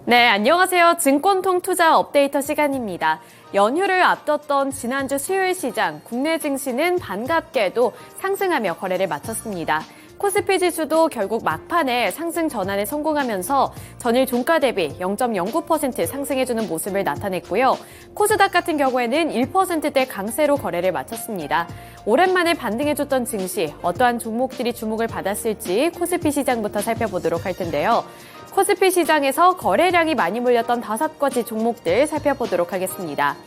네, 안녕하세요. 증권통 투자 업데이터 시간입니다. 연휴를 앞뒀던 지난주 수요일 시장, 국내 증시는 반갑게도 상승하며 거래를 마쳤습니다. 코스피 지수도 결국 막판에 상승 전환에 성공하면서 전일 종가 대비 0.09% 상승해주는 모습을 나타냈고요. 코스닥 같은 경우에는 1%대 강세로 거래를 마쳤습니다. 오랜만에 반등해줬던 증시, 어떠한 종목들이 주목을 받았을지 코스피 시장부터 살펴보도록 할 텐데요. 코스피 시장에서 거래량이 많이 몰렸던 5가지 종목들 살펴보도록 하겠습니다.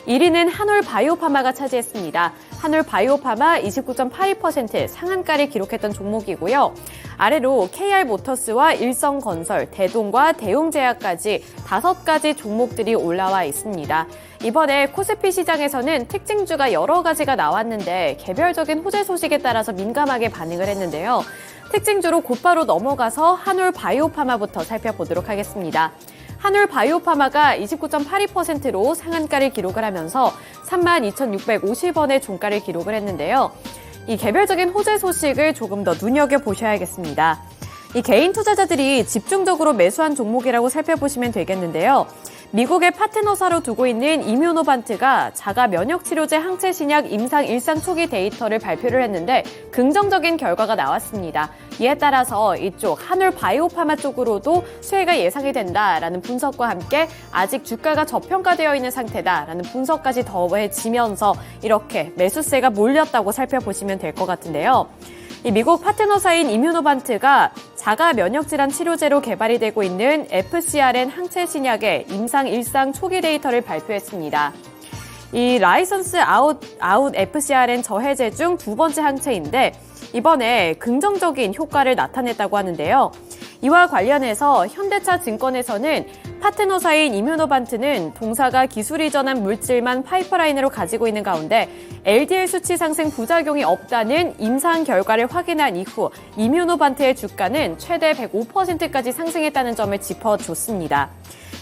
1위는 한올바이오파마가 차지했습니다. 한올바이오파마 29.82% 상한가를 기록했던 종목이고요. 아래로 KR모터스와 일성건설, 대동과 대웅제약까지 5가지 종목들이 올라와 있습니다. 이번에 코스피 시장에서는 특징주가 여러 가지가 나왔는데 개별적인 호재 소식에 따라서 민감하게 반응을 했는데요. 특징주로 곧바로 넘어가서 한올바이오파마부터 살펴보도록 하겠습니다. 한올바이오파마가 29.82%로 상한가를 기록을 하면서 32,650원의 종가를 기록을 했는데요. 이 개별적인 호재 소식을 조금 더 눈여겨보셔야겠습니다. 이 개인 투자자들이 집중적으로 매수한 종목이라고 살펴보시면 되겠는데요. 미국의 파트너사로 두고 있는 이뮤노반트가 자가 면역치료제 항체 신약 임상 일상 초기 데이터를 발표를 했는데 긍정적인 결과가 나왔습니다. 이에 따라서 이쪽 한올바이오파마 쪽으로도 수혜가 예상이 된다라는 분석과 함께 아직 주가가 저평가되어 있는 상태다라는 분석까지 더해지면서 이렇게 매수세가 몰렸다고 살펴보시면 될 것 같은데요. 이 미국 파트너사인 이뮤노반트가 자가 면역질환 치료제로 개발이 되고 있는 FcRn 항체 신약의 임상 일상 초기 데이터를 발표했습니다. 이 라이선스 아웃 FcRn 저해제 중 2번째 항체인데 이번에 긍정적인 효과를 나타냈다고 하는데요. 이와 관련해서 현대차 증권에서는 파트너사인 이뮤노반트는 동사가 기술 이전한 물질만 파이프라인으로 가지고 있는 가운데 LDL 수치 상승 부작용이 없다는 임상 결과를 확인한 이후 이뮤노반트의 주가는 최대 105%까지 상승했다는 점을 짚어줬습니다.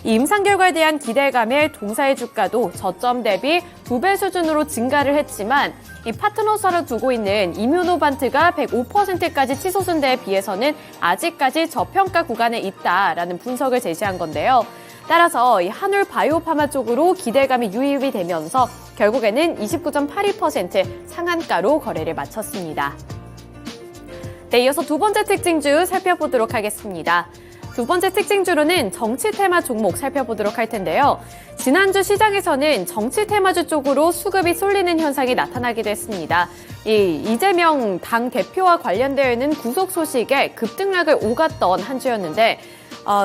이 임상 결과에 대한 기대감에 동사의 주가도 저점 대비 2배 수준으로 증가를 했지만 이 파트너사로 두고 있는 이뮤노반트가 105%까지 치솟은 데에 비해서는 아직까지 저평가 구간에 있다라는 분석을 제시한 건데요. 따라서 이 한올바이오파마 쪽으로 기대감이 유입이 되면서 결국에는 29.82% 상한가로 거래를 마쳤습니다. 네, 이어서 두 번째 특징주 살펴보도록 하겠습니다. 두 번째 특징주로는 정치 테마 종목 살펴보도록 할 텐데요. 지난주 시장에서는 정치 테마주 쪽으로 수급이 쏠리는 현상이 나타나기도 했습니다. 이재명 당 대표와 관련되어 있는 구속 소식에 급등락을 오갔던 한 주였는데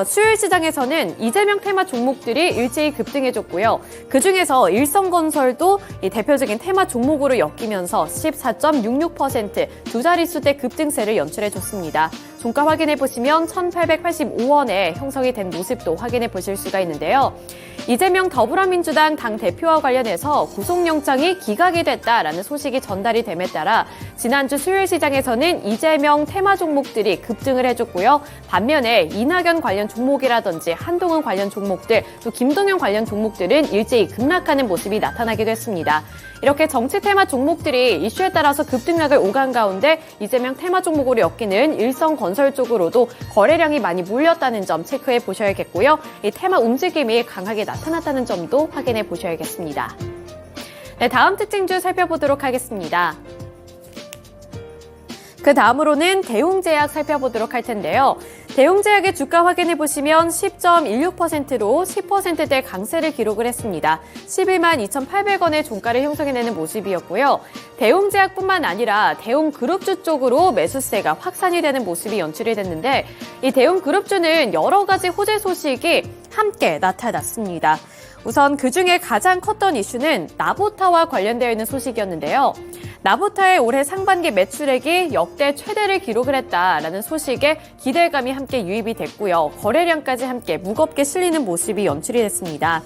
수요일 시장에서는 이재명 테마 종목들이 일제히 급등해줬고요. 그중에서 일성건설도 이 대표적인 테마 종목으로 엮이면서 14.66% 두 자릿수대 급등세를 연출해줬습니다. 종가 확인해 보시면 1,885원에 형성이 된 모습도 확인해 보실 수가 있는데요. 이재명 더불어민주당 당 대표와 관련해서 구속영장이 기각이 됐다라는 소식이 전달이 됨에 따라 지난주 수요일 시장에서는 이재명 테마 종목들이 급등을 해줬고요. 반면에 이낙연 관련 종목이라든지 한동훈 관련 종목들, 또 김동연 관련 종목들은 일제히 급락하는 모습이 나타나기도 했습니다. 이렇게 정치 테마 종목들이 이슈에 따라서 급등락을 오간 가운데 이재명 테마 종목으로 엮이는 일성건설 쪽으로도 거래량이 많이 몰렸다는 점 체크해 보셔야겠고요. 이 테마 움직임이 강하게 나타났다는 점도 확인해 보셔야겠습니다. 네, 다음 특징주 살펴보도록 하겠습니다. 그 다음으로는 대웅제약 살펴보도록 할 텐데요. 대웅제약의 주가 확인해 보시면 10.16%로 10%대 강세를 기록을 했습니다. 11만 2,800원의 종가를 형성해내는 모습이었고요. 대웅제약뿐만 아니라 대웅그룹주 쪽으로 매수세가 확산이 되는 모습이 연출이 됐는데 이 대웅그룹주는 여러 가지 호재 소식이 함께 나타났습니다. 우선 그중에 가장 컸던 이슈는 나보타와 관련되어 있는 소식이었는데요. 나보타의 올해 상반기 매출액이 역대 최대를 기록을 했다라는 소식에 기대감이 함께 유입이 됐고요. 거래량까지 함께 무겁게 실리는 모습이 연출이 됐습니다.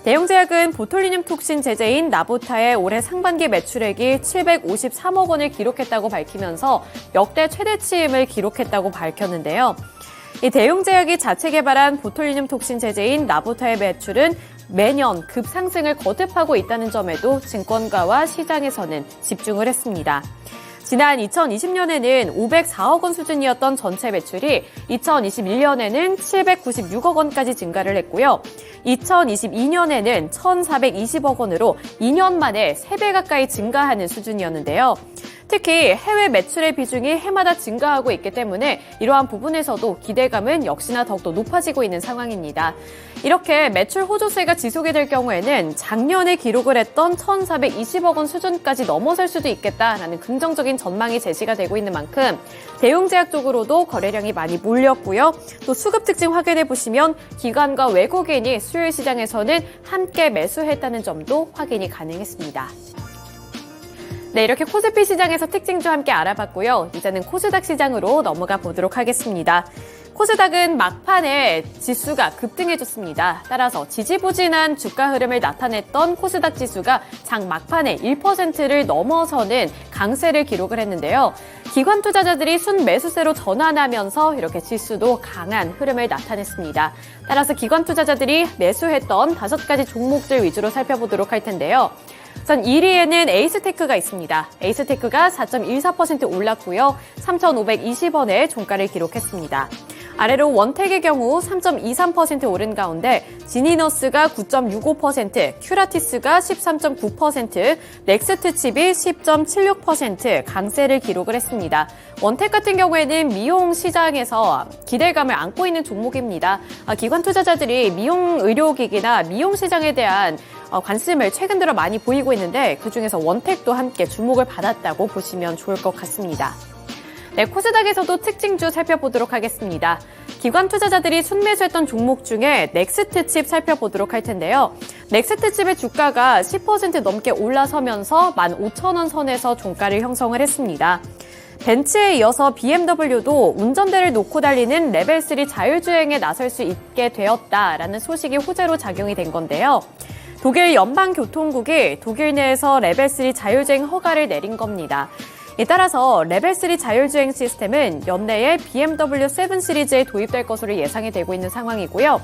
대웅제약은 보톨리늄 톡신 제제인 나보타의 올해 상반기 매출액이 753억 원을 기록했다고 밝히면서 역대 최대치임을 기록했다고 밝혔는데요. 이 대웅제약이 자체 개발한 보톨리늄 톡신 제제인 나보타의 매출은 매년 급상승을 거듭하고 있다는 점에도 증권가와 시장에서는 집중을 했습니다. 지난 2020년에는 504억 원 수준이었던 전체 매출이 2021년에는 796억 원까지 증가를 했고요. 2022년에는 1,420억 원으로 2년 만에 3배 가까이 증가하는 수준이었는데요. 특히 해외 매출의 비중이 해마다 증가하고 있기 때문에 이러한 부분에서도 기대감은 역시나 더욱더 높아지고 있는 상황입니다. 이렇게 매출 호조세가 지속이 될 경우에는 작년에 기록을 했던 1,420억 원 수준까지 넘어설 수도 있겠다라는 긍정적인 전망이 제시가 되고 있는 만큼 대웅제약 쪽으로도 거래량이 많이 몰렸고요. 또 수급 특징 확인해 보시면 기관과 외국인이 수요일 시장에서는 함께 매수했다는 점도 확인이 가능했습니다. 네, 이렇게 코스피 시장에서 특징주 함께 알아봤고요. 이제는 코스닥 시장으로 넘어가 보도록 하겠습니다. 코스닥은 막판에 지수가 급등해줬습니다. 따라서 지지부진한 주가 흐름을 나타냈던 코스닥 지수가 장 막판에 1%를 넘어서는 강세를 기록을 했는데요. 기관 투자자들이 순매수세로 전환하면서 이렇게 지수도 강한 흐름을 나타냈습니다. 따라서 기관 투자자들이 매수했던 5가지 종목들 위주로 살펴보도록 할 텐데요. 우선 1위에는 에이스테크가 있습니다. 에이스테크가 4.14% 올랐고요. 3,520원의 종가를 기록했습니다. 아래로 원택의 경우 3.23% 오른 가운데 지니너스가 9.65%, 큐라티스가 13.9%, 넥스트칩이 10.76% 강세를 기록을 했습니다. 원택 같은 경우에는 미용 시장에서 기대감을 안고 있는 종목입니다. 기관 투자자들이 미용 의료기기나 미용 시장에 대한 관심을 최근 들어 많이 보이고 있는데 그중에서 원택도 함께 주목을 받았다고 보시면 좋을 것 같습니다. 네, 코스닥에서도 특징주 살펴보도록 하겠습니다. 기관 투자자들이 순매수했던 종목 중에 넥스트칩 살펴보도록 할 텐데요. 넥스트칩의 주가가 10% 넘게 올라서면서 15,000원 선에서 종가를 형성을 했습니다. 벤츠에 이어서 BMW도 운전대를 놓고 달리는 레벨3 자율주행에 나설 수 있게 되었다라는 소식이 호재로 작용이 된 건데요. 독일 연방교통국이 독일 내에서 레벨3 자율주행 허가를 내린 겁니다. 따라서 레벨3 자율주행 시스템은 연내에 BMW 7 시리즈에 도입될 것으로 예상이 되고 있는 상황이고요.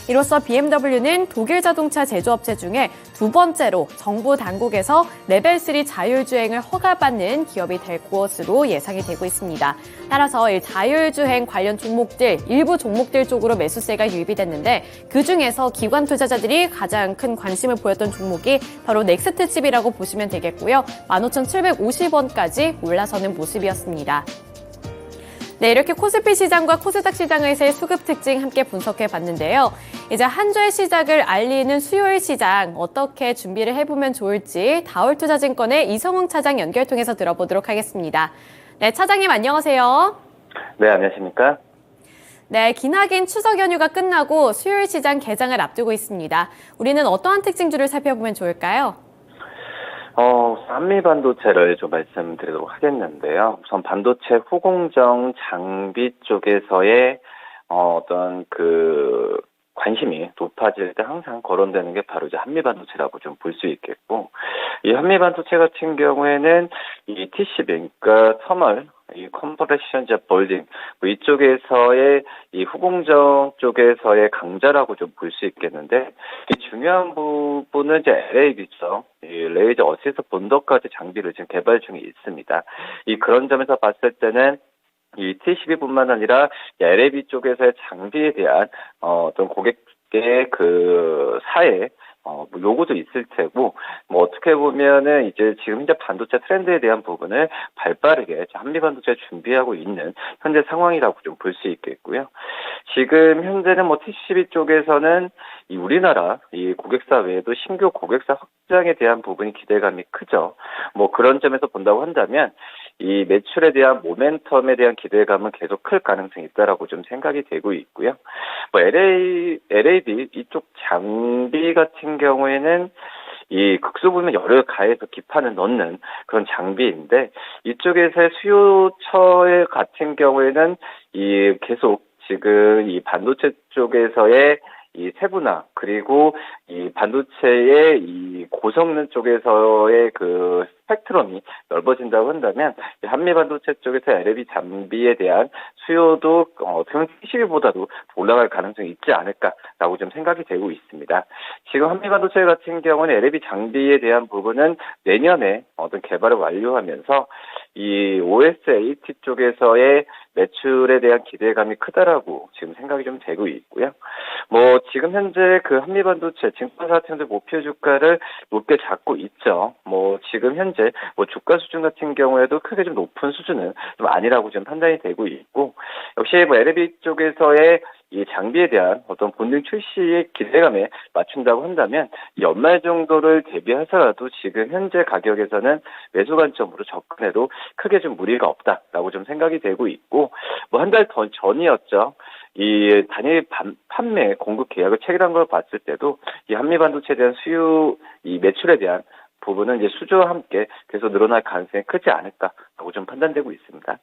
이로써 BMW는 독일 자동차 제조업체 중에 두 번째로 정부 당국에서 레벨3 자율주행을 허가받는 기업이 될 것으로 예상이 되고 있습니다. 따라서 이 자율주행 관련 종목들, 일부 종목들 쪽으로 매수세가 유입이 됐는데 그중에서 기관 투자자들이 가장 큰 관심을 보였던 종목이 바로 넥스트칩이라고 보시면 되겠고요. 15,750원까지 올라서는 모습이었습니다. 네, 이렇게 코스피 시장과 코스닥 시장에서의 수급 특징 함께 분석해 봤는데요. 이제 한 주의 시작을 알리는 수요일 시장 어떻게 준비를 해보면 좋을지 다올투자증권의 이성웅 차장 연결 통해서 들어보도록 하겠습니다. 네, 차장님 안녕하세요. 네, 안녕하십니까? 네, 기나긴 추석 연휴가 끝나고 수요일 시장 개장을 앞두고 있습니다. 우리는 어떠한 특징주를 살펴보면 좋을까요? 한미 반도체를 좀 말씀드리도록 하겠는데요. 우선 반도체 후공정 장비 쪽에서의 어떤 관심이 높아질 때 항상 거론되는 게 바로 이제 한미 반도체라고 좀 볼 수 있겠고, 이 한미 반도체 같은 경우에는 이 TCB, 그러니까 터널, 이 컴프레션 제 볼딩, 이쪽에서의 이 후공정 쪽에서의 강자라고 좀 볼 수 있겠는데, 이 중요한 부분은 이제 LAB죠. 이 레이저 어시스트 본더까지 장비를 지금 개발 중에 있습니다. 그런 점에서 봤을 때는 이 TCB뿐만 아니라 LAB 쪽에서의 장비에 대한 어떤 고객의 사회 요구도 있을 테고, 어떻게 보면은 이제 지금 현재 반도체 트렌드에 대한 부분을 발빠르게 한미 반도체 준비하고 있는 현재 상황이라고 좀 볼 수 있겠고요. 지금 현재는 TCB 쪽에서는 이 우리나라 이 고객사 외에도 신규 고객사 확장에 대한 부분이 기대감이 크죠. 그런 점에서 본다고 한다면 이 매출에 대한 모멘텀에 대한 기대감은 계속 클 가능성이 있다라고 좀 생각이 되고 있고요. LAB 이쪽 장비 같은 경우에는 이 극소부면 열을 가해서 기판을 넣는 그런 장비인데, 이쪽에서의 수요처 같은 경우에는 계속 지금 이 반도체 쪽에서의 이 세분화, 그리고 이 반도체의 이 고성능 쪽에서의 스펙트럼이 넓어진다고 한다면, 한미 반도체 쪽에서 LAB 장비에 대한 수요도 TCB보다도 올라갈 가능성이 있지 않을까라고 좀 생각이 되고 있습니다. 지금 한미 반도체 같은 경우는 LAB 장비에 대한 부분은 내년에 어떤 개발을 완료하면서 이 OSAT 쪽에서의 매출에 대한 기대감이 크다라고 지금 생각이 좀 되고 있고요. 뭐 지금 현재 그 한미반도체 증권사 같은 경우 목표 주가를 높게 잡고 있죠. 뭐 지금 현재 뭐 주가 수준 같은 경우에도 크게 좀 높은 수준은 좀 아니라고 지금 판단이 되고 있고, 역시 뭐 LB 쪽에서의 이 장비에 대한 어떤 본능 출시의 기대감에 맞춘다고 한다면 연말 정도를 대비해서라도 지금 현재 가격에서는 매수 관점으로 접근해도 크게 좀 무리가 없다라고 좀 생각이 되고 있고, 뭐 한 달 전이었죠. 이 단일 판매 공급 계약을 체결한 걸 봤을 때도 이 한미 반도체에 대한 수요, 이 매출에 대한 부분은 이제 수주와 함께 계속 늘어날 가능성이 크지 않을까라고 좀 판단되고 있습니다.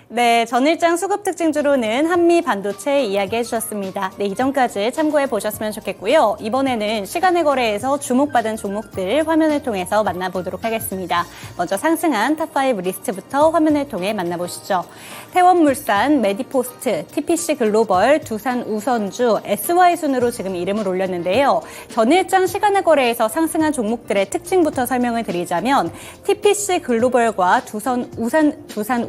네, 전일장 수급 특징주로는 한미 반도체 이야기해 주셨습니다. 네, 이전까지 참고해 보셨으면 좋겠고요. 이번에는 시간의 거래에서 주목받은 종목들 화면을 통해서 만나보도록 하겠습니다. 먼저 상승한 탑5 리스트부터 화면을 통해 만나보시죠. 태원물산, 메디포스트, TPC 글로벌, 두산 우선주, SY 순으로 지금 이름을 올렸는데요. 전일장 시간의 거래에서 상승한 종목들의 특징부터 설명을 드리자면 TPC 글로벌과 두산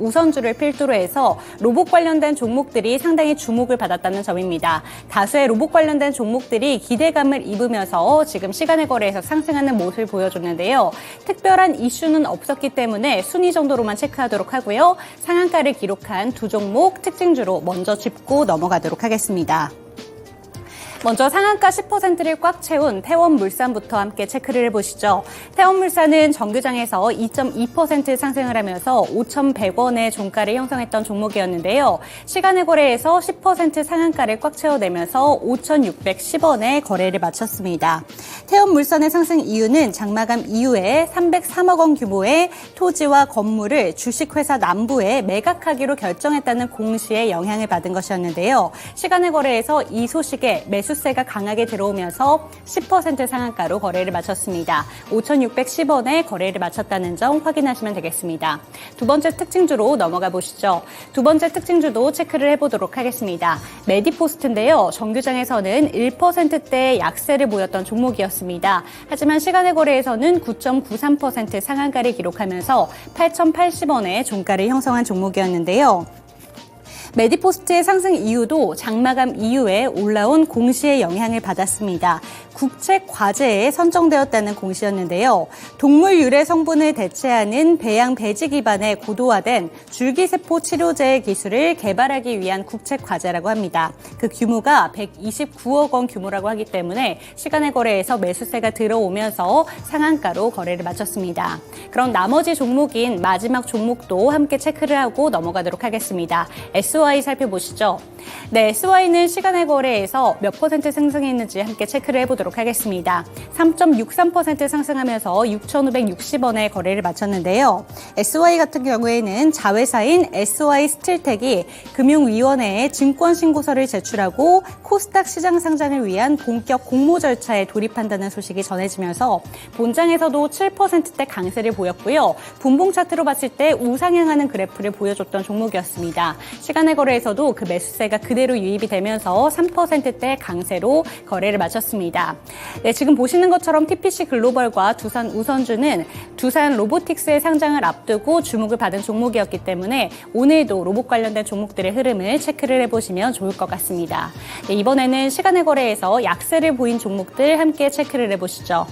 우선주를 필두로 해서 로봇 관련된 종목들이 상당히 주목을 받았다는 점입니다. 다수의 로봇 관련된 종목들이 기대감을 입으면서 지금 시간의 거래에서 상승하는 모습을 보여줬는데요. 특별한 이슈는 없었기 때문에 순위 정도로만 체크하도록 하고요. 상한가를 기록한 두 종목 특징주로 먼저 짚고 넘어가도록 하겠습니다. 먼저 상한가 10%를 꽉 채운 태원물산부터 함께 체크를 해보시죠. 태원물산은 정규장에서 2.2% 상승을 하면서 5,100원의 종가를 형성했던 종목이었는데요. 시간의 거래에서 10% 상한가를 꽉 채워내면서 5,610원에 거래를 마쳤습니다. 태원물산의 상승 이유는 장마감 이후에 303억 원 규모의 토지와 건물을 주식회사 남부에 매각하기로 결정했다는 공시에 영향을 받은 것이었는데요. 시간의 거래에서 이 소식에 매수세가 강하게 들어오면서 10% 상한가로 거래를 마쳤습니다. 5,610원에 거래를 마쳤다는 점 확인하시면 되겠습니다. 두 번째 특징주로 넘어가 보시죠. 두 번째 특징주도 체크를 해보도록 하겠습니다. 메디포스트인데요. 정규장에서는 1%대 약세를 보였던 종목이었습니다. 하지만 시간의 거래에서는 9.93% 상한가를 기록하면서 8,080원의 종가를 형성한 종목이었는데요. 메디포스트의 상승 이유도 장마감 이후에 올라온 공시의 영향을 받았습니다. 국책 과제에 선정되었다는 공시였는데요. 동물 유래 성분을 대체하는 배양 배지 기반의 고도화된 줄기세포 치료제 기술을 개발하기 위한 국책 과제라고 합니다. 그 규모가 129억 원 규모라고 하기 때문에 시간의 거래에서 매수세가 들어오면서 상한가로 거래를 마쳤습니다. 그럼 나머지 종목인 마지막 종목도 함께 체크를 하고 넘어가도록 하겠습니다. SY 살펴보시죠. 네, SY는 시간의 거래에서 몇 % 상승했는지 함께 체크를 해보도록 하겠습니다. 3.63% 상승하면서 6,560원에 거래를 마쳤는데요. SY 같은 경우에는 자회사인 SY 스틸텍이 금융위원회에 증권신고서를 제출하고 코스닥 시장 상장을 위한 본격 공모 절차에 돌입한다는 소식이 전해지면서 본장에서도 7%대 강세를 보였고요. 분봉 차트로 봤을 때 우상향하는 그래프를 보여줬던 종목이었습니다. 시간의 거래에서도 그 매수세가 그대로 유입이 되면서 3%대 강세로 거래를 마쳤습니다. 네, 지금 보시는 것처럼 TPC 글로벌과 두산 우선주는 두산 로보틱스의 상장을 앞두고 주목을 받은 종목이었기 때문에 오늘도 로봇 관련된 종목들의 흐름을 체크를 해보시면 좋을 것 같습니다. 네, 이번에는 시간의 거래에서 약세를 보인 종목들 함께 체크를 해보시죠.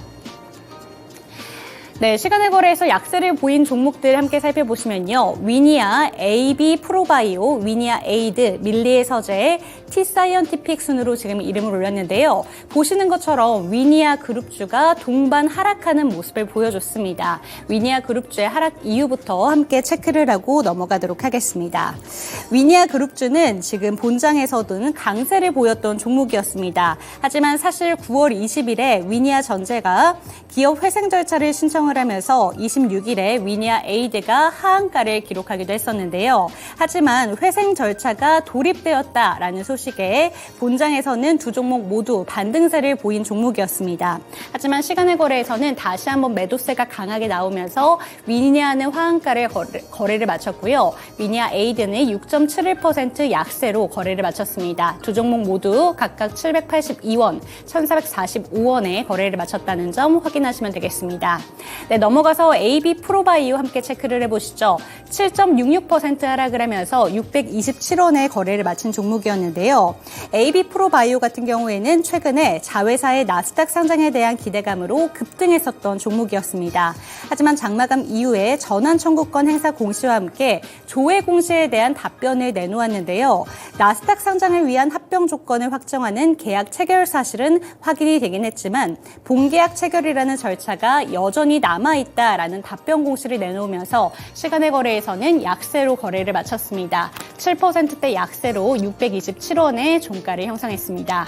네, 시간의 거래에서 약세를 보인 종목들 함께 살펴보시면요. 위니아, AB 프로바이오, 위니아 에이드, 밀리의 서재, T사이언티픽 순으로 지금 이름을 올렸는데요. 보시는 것처럼 위니아 그룹주가 동반 하락하는 모습을 보여줬습니다. 위니아 그룹주의 하락 이유부터 함께 체크를 하고 넘어가도록 하겠습니다. 위니아 그룹주는 지금 본장에서도 강세를 보였던 종목이었습니다. 하지만 사실 9월 20일에 위니아 전재가 기업 회생 절차를 신청을 하면서 26일에 위니아 에이드가 하한가를 기록하기도 했었는데요. 하지만 회생 절차가 돌입되었다라는 소식에 본장에서는 두 종목 모두 반등세를 보인 종목이었습니다. 하지만 시간의 거래에서는 다시 한번 매도세가 강하게 나오면서 위니아는 하한가를 거래를 마쳤고요. 위니아 에이드는 6.71% 약세로 거래를 마쳤습니다. 두 종목 모두 각각 782원, 1445원에 거래를 마쳤다는 점 확인하시면 되겠습니다. 네, 넘어가서 AB 프로바이오 함께 체크를 해보시죠. 7.66% 하락을 하면서 627원에 거래를 마친 종목이었는데요. AB 프로바이오 같은 경우에는 최근에 자회사의 나스닥 상장에 대한 기대감으로 급등했었던 종목이었습니다. 하지만 장마감 이후에 전환 청구권 행사 공시와 함께 조회 공시에 대한 답변을 내놓았는데요. 나스닥 상장을 위한 합병 조건을 확정하는 계약 체결 사실은 확인이 되긴 했지만 본계약 체결이라는 절차가 여전히 남아있다라는 답변 공시를 내놓으면서 시간의 거래에서는 약세로 거래를 마쳤습니다. 7%대 약세로 627원의 종가를 형성했습니다.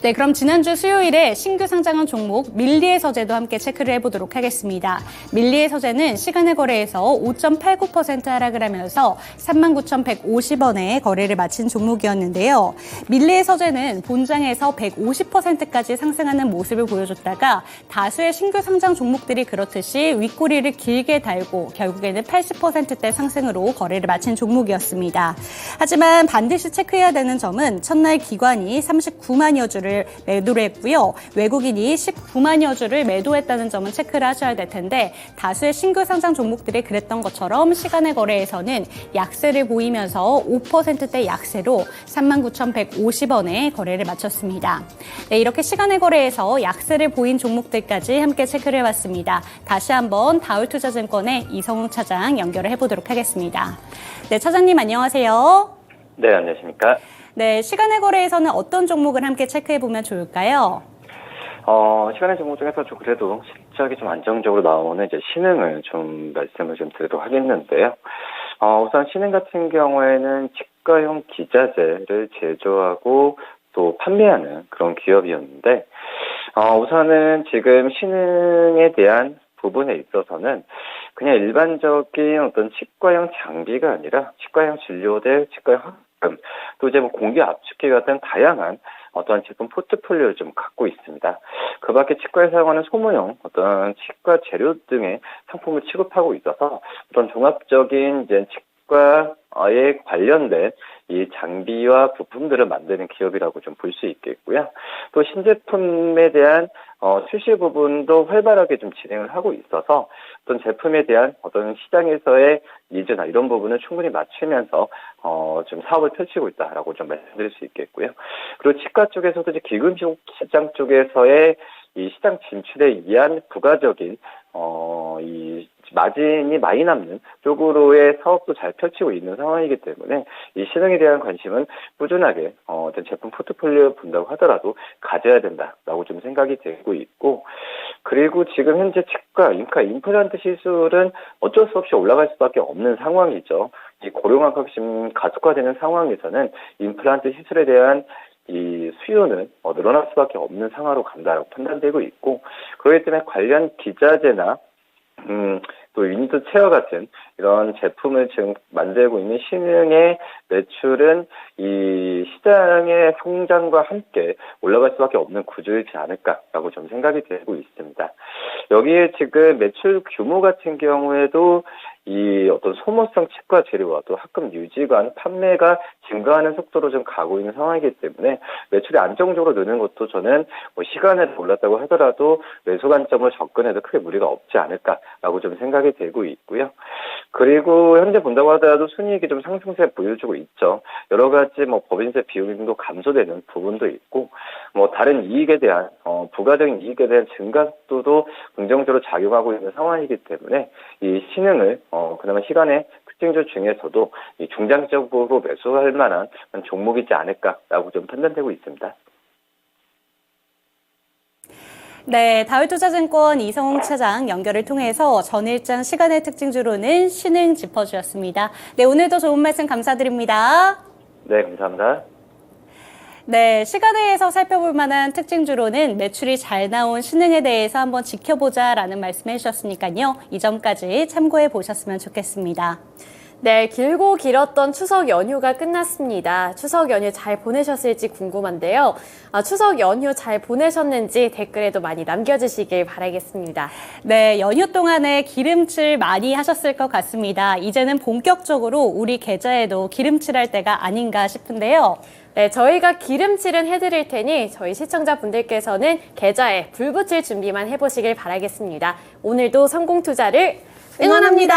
네, 그럼 지난주 수요일에 신규 상장한 종목 밀리의 서재도 함께 체크를 해보도록 하겠습니다. 밀리의 서재는 시간의 거래에서 5.89% 하락을 하면서 39,150원에 거래를 마친 종목이었는데요. 밀리의 서재는 본장에서 150%까지 상승하는 모습을 보여줬다가 다수의 신규 상장 종목들이 그렇듯이 윗꼬리를 길게 달고 결국에는 80%대 상승으로 거래를 마친 종목이었습니다. 하지만 반드시 체크해야 되는 점은 첫날 기관이 39만여 주를 매도를 했고요. 외국인이 19만여 주를 매도했다는 점은 체크를 하셔야 될 텐데 다수의 신규 상장 종목들이 그랬던 것처럼 시간의 거래에서는 약세를 보이면서 5%대 약세로 39,150원에 거래를 마쳤습니다. 네, 이렇게 시간의 거래에서 약세를 보인 종목들까지 함께 체크를 해봤습니다. 다시 한번 다울투자증권의 이성웅 차장 연결을 해보도록 하겠습니다. 네, 차장님 안녕하세요. 네, 안녕하십니까? 네, 시간의 거래에서는 어떤 종목을 함께 체크해보면 좋을까요? 시간의 종목 중에서 좀 그래도 실적이 좀 안정적으로 나오는 이제 신흥을 좀 말씀을 좀 드리도록 하겠는데요. 우선 신흥 같은 경우에는 치과용 기자재를 제조하고 또 판매하는 그런 기업이었는데, 우선은 지금 신흥에 대한 부분에 있어서는 그냥 일반적인 어떤 치과용 장비가 아니라 치과용 진료대, 치과용 또 이제 뭐 공기 압축기 같은 다양한 어떤 제품 포트폴리오를 좀 갖고 있습니다. 그 밖에 치과에 사용하는 소모용 어떤 치과 재료 등의 상품을 취급하고 있어서 어떤 종합적인 이제 치과에 관련된 이 장비와 부품들을 만드는 기업이라고 좀 볼 수 있겠고요. 또 신제품에 대한 출시 부분도 활발하게 좀 진행을 하고 있어서 어떤 제품에 대한 어떤 시장에서의 니즈나 이런 부분을 충분히 맞추면서 좀 사업을 펼치고 있다라고 좀 말씀드릴 수 있겠고요. 그리고 치과 쪽에서도 이제 기금식 시장 쪽에서의 이 시장 진출에 의한 부가적인 이 마진이 많이 남는 쪽으로의 사업도 잘 펼치고 있는 상황이기 때문에 이 시장에 대한 관심은 꾸준하게 어떤 제품 포트폴리오 본다고 하더라도 가져야 된다라고 좀 생각이 되고 있고, 그리고 지금 현재 치과, 임플란트 시술은 어쩔 수 없이 올라갈 수밖에 없는 상황이죠. 이 고령화 혁신 가속화되는 상황에서는 임플란트 시술에 대한 이 수요는 늘어날 수밖에 없는 상황으로 간다라고 판단되고 있고, 그렇기 때문에 관련 기자재나 또 유니트 체어 같은 이런 제품을 지금 만들고 있는 신흥의 매출은 이 시장의 성장과 함께 올라갈 수밖에 없는 구조이지 않을까라고 좀 생각이 되고 있습니다. 여기에 지금 매출 규모 같은 경우에도 이 어떤 소모성 치과 재료와 또 합금 유지관 판매가 증가하는 속도로 좀 가고 있는 상황이기 때문에 매출이 안정적으로 느는 것도 저는 뭐 시간에 올랐다고 하더라도 매수 관점을 접근해도 크게 무리가 없지 않을까라고 좀 생각이 되고 있고요. 그리고 현재 본다고 하더라도 순이익이 좀 상승세 보여주고 있죠. 여러 가지 뭐 법인세 비용도 감소되는 부분도 있고, 뭐 다른 이익에 대한 부가적인 이익에 대한 증가도도 긍정적으로 작용하고 있는 상황이기 때문에 이 신흥을 그나마 시간의 특징주 중에서도 이 중장기적으로 매수할 만한 종목이지 않을까라고 좀 판단되고 있습니다. 네, 다울투자증권 이성웅 차장 연결을 통해서 전일장 시간의 특징주로는 신흥 짚어주셨습니다. 네, 오늘도 좋은 말씀 감사드립니다. 네, 감사합니다. 네, 시간회에서 살펴볼 만한 특징주로는 매출이 잘 나온 신흥에 대해서 한번 지켜보자라는 말씀 해주셨으니까요. 이 점까지 참고해 보셨으면 좋겠습니다. 네, 길고 길었던 추석 연휴가 끝났습니다. 추석 연휴 잘 보내셨을지 궁금한데요. 추석 연휴 잘 보내셨는지 댓글에도 많이 남겨주시길 바라겠습니다. 네, 연휴 동안에 기름칠 많이 하셨을 것 같습니다. 이제는 본격적으로 우리 계좌에도 기름칠할 때가 아닌가 싶은데요. 네, 저희가 기름칠은 해드릴 테니 저희 시청자분들께서는 계좌에 불 붙일 준비만 해보시길 바라겠습니다. 오늘도 성공 투자를 응원합니다.